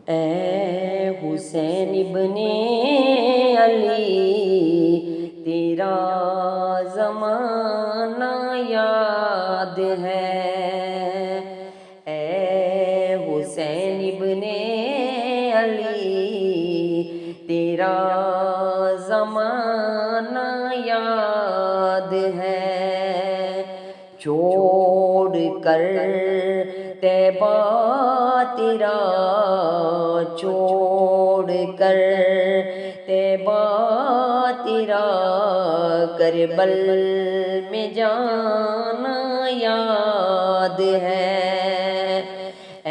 اے حسین ابن علی تیرا زمانہ یاد ہے، اے حسین ابن علی تیرا زمانہ یاد ہے، چھوڑ کر طیبہ تیرا چھوڑ کر طیبہ تیرا کربل میں جانا یاد ہے، اے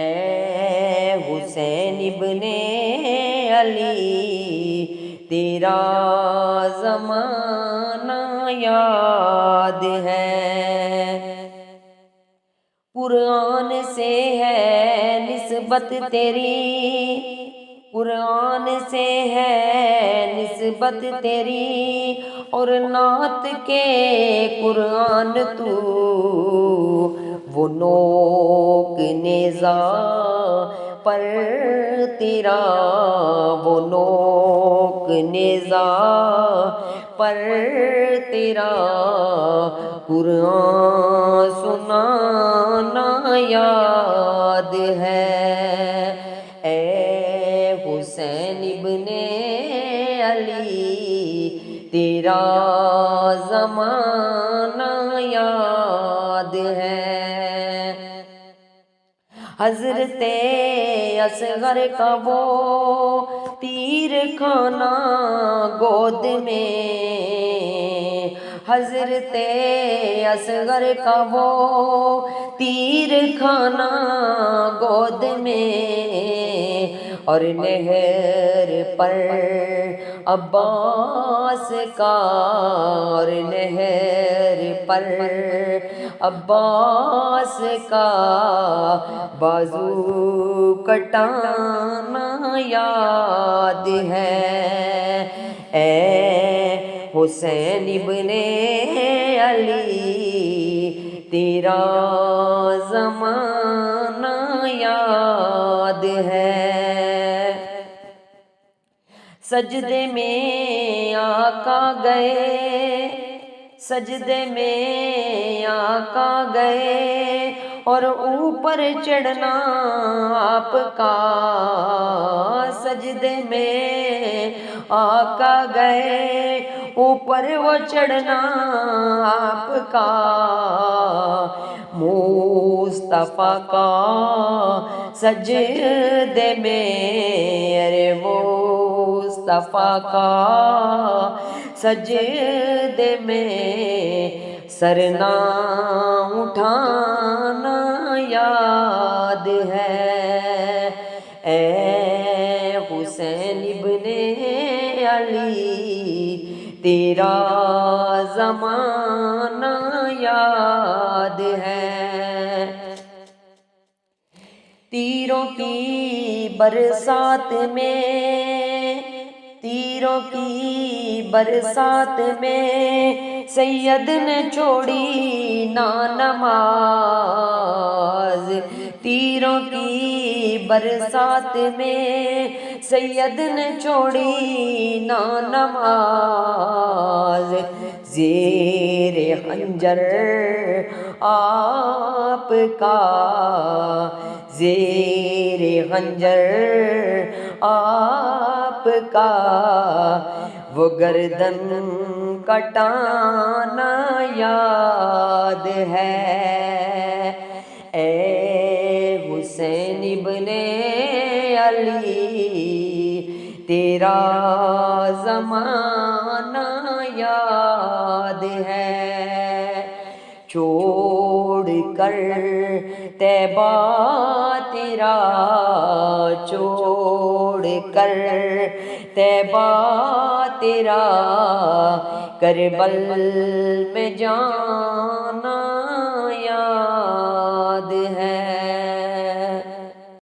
حسین ابن علی تیرا زمانہ یاد ہے، قرآن سے ہے نسبت تیری، قرآن سے ہے نسبت تیری، اور نعت کے قرآن تو وہ نوک نیزہ پر تیرا، وہ نوک نیزہ پر تیرا قرآن سنانا یاد ہے، اے حسین ابن علی تیرا زمانہ یاد ہے، حضرت اصغر کا وہ تیر کھانا گود میں، حضرت اصغر کا وہ تیر کھانا گود میں، اور نہر پر عباس کا، اور نہر پر عباس کا بازو کٹانا یاد ہے، اے حسین ابن علی تیرا زمانہ یاد ہے، سجدے میں آقا گئے، سجدے میں آقا گئے، اور اوپر چڑھنا آپ کا، سجدے میں آقا گئے اوپر وہ چڑھنا آپ کا، مصطفیٰ کا سجدے میں، ارے مصطفیٰ کا سجدے میں سر نہ اٹھانا یاد ہے، اے حسین ابن علی تیرا زمانہ یاد ہے، تیروں کی برسات میں، تیروں کی برسات میں سید نے چھوڑی نا نماز، تیروں کی برسات میں سید نے چھوڑی نا نماز، زیر خنجر آپ کا، زیر خنجر آپ کا وہ گردن کٹانا یاد ہے، اے حسین ابن علی تیرا زمانہ یاد ہے، چھوڑ کر طیبہ تیرا، چھوڑ کر طیبہ تیرا کربل میں جانا